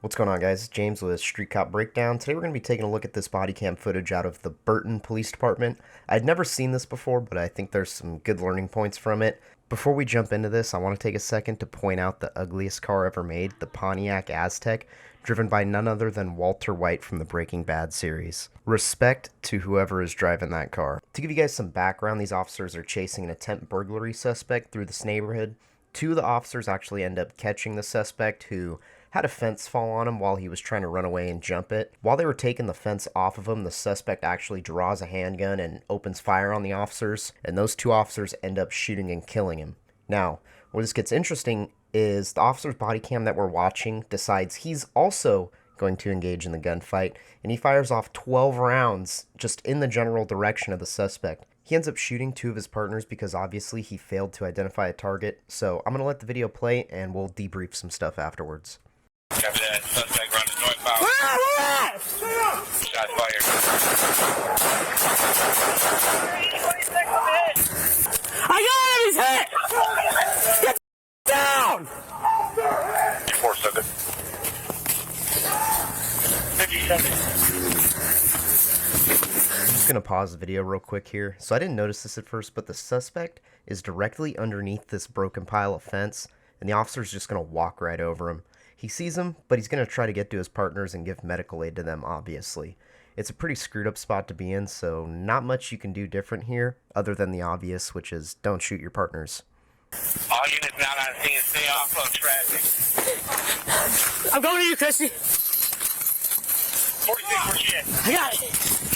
What's going on, guys? James with Street Cop Breakdown. Today we're going to be taking a look at this body cam footage out of the Burton Police Department. I'd never seen this before, but I think there's some good learning points from it. Before we jump into this, I want to take a second to point out the ugliest car ever made, the Pontiac Aztek, driven by none other than Walter White from the Breaking Bad series. Respect to whoever is driving that car. To give you guys some background, these officers are chasing an attempt burglary suspect through this neighborhood. Two of the officers actually end up catching the suspect, who had a fence fall on him while he was trying to run away and jump it. While they were taking the fence off of him, the suspect actually draws a handgun and opens fire on the officers, and those two officers end up shooting and killing him. Now, where this gets interesting is the officer's body cam that we're watching decides he's also going to engage in the gunfight, and he fires off 12 rounds just in the general direction of the suspect. He ends up shooting two of his partners because obviously he failed to identify a target, so I'm going to let the video play and we'll debrief some stuff afterwards. Copy that. Suspect running northbound. Shots fired. I got him! He's hit! Get down! 4 seconds. 50 seconds. I'm just going to pause the video real quick here. So I didn't notice this at first, but the suspect is directly underneath this broken pile of fence, and the officer's just going to walk right over him. He sees him, but he's going to try to get to his partners and give medical aid to them, obviously. It's a pretty screwed up spot to be in, so not much you can do different here, other than the obvious, which is don't shoot your partners. All units now on scene, stay off of traffic. I'm going to you, Christy. 46, where you at? I got it.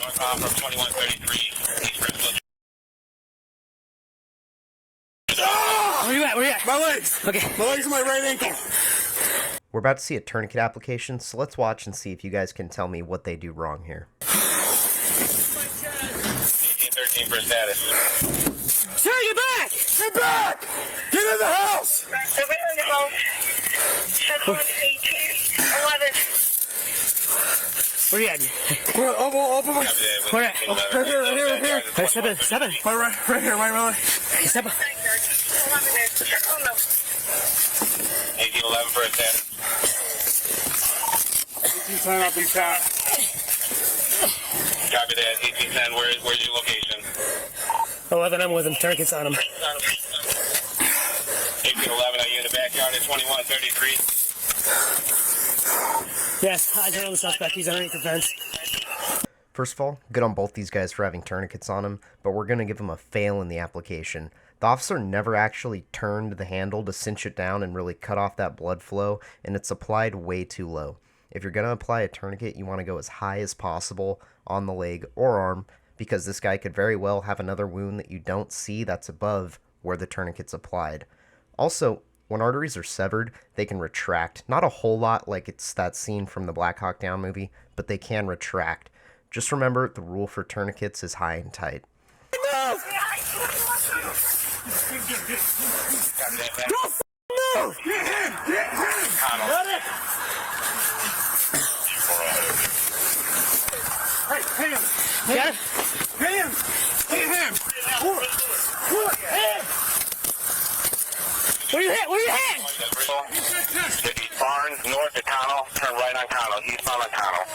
Northbound from 2133. East Bristol. Where you at? Where you at? My legs! Okay. My legs and my right ankle. We're about to see a tourniquet application, so let's watch and see if you guys can tell me what they do wrong here. 1813 for status. Sir, get back! Get back! Get in the house! Where you at? Open my... Copy that. Where at? Right here. Hey, step in, step in. Right here, my leg. Hey, step in. 1811 for status. 1810 up in town. Copy that. 1810, where's your location? 11, I'm with him. Tourniquets on him. 1811, are you in the backyard at 2133? Yes, I know the suspect. He's underneath the fence. First of all, good on both these guys for having tourniquets on them, but we're going to give them a fail in the application. The officer never actually turned the handle to cinch it down and really cut off that blood flow, and it's applied way too low. If you're going to apply a tourniquet, you want to go as high as possible on the leg or arm, because this guy could very well have another wound that you don't see that's above where the tourniquet's applied. Also, when arteries are severed, they can retract. Not a whole lot like it's that scene from the Black Hawk Down movie, but they can retract. Just remember, the rule for tourniquets is high and tight. Copy that. Back. Move! Get him! Got it! Hey, him! Got it? Him! Hit him! Where you hit? Where you hit? City Barnes, north of Connell, turn right on Connell, eastbound on Connell.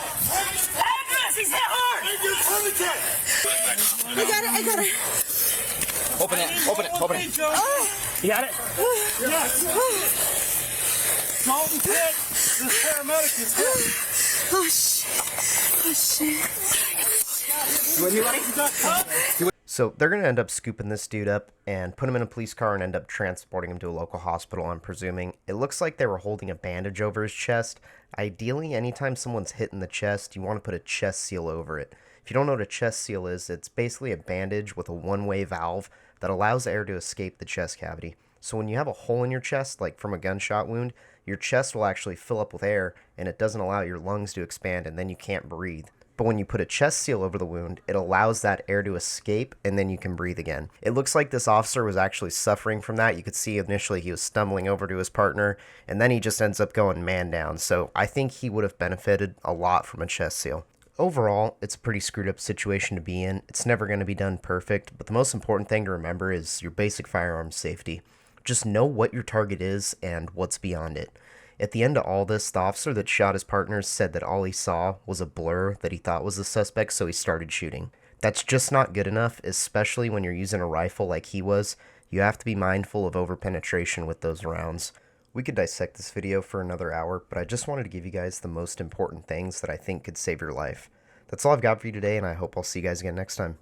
He's hit hard! I got it. Open it. You got it? Dalton hit! This paramedic is hit! Oh, shit. So they're going to end up scooping this dude up and put him in a police car and end up transporting him to a local hospital, I'm presuming. It looks like they were holding a bandage over his chest. Ideally, anytime someone's hit in the chest, you want to put a chest seal over it. If you don't know what a chest seal is, it's basically a bandage with a one-way valve that allows air to escape the chest cavity. So when you have a hole in your chest, like from a gunshot wound, your chest will actually fill up with air, and it doesn't allow your lungs to expand, and then you can't breathe. But when you put a chest seal over the wound, it allows that air to escape, and then you can breathe again. It looks like this officer was actually suffering from that. You could see initially he was stumbling over to his partner, and then he just ends up going man down. So I think he would have benefited a lot from a chest seal. Overall, it's a pretty screwed up situation to be in. It's never going to be done perfect, but the most important thing to remember is your basic firearm safety. Just know what your target is and what's beyond it. At the end of all this, the officer that shot his partners said that all he saw was a blur that he thought was the suspect, so he started shooting. That's just not good enough, especially when you're using a rifle like he was. You have to be mindful of overpenetration with those rounds. We could dissect this video for another hour, but I just wanted to give you guys the most important things that I think could save your life. That's all I've got for you today, and I hope I'll see you guys again next time.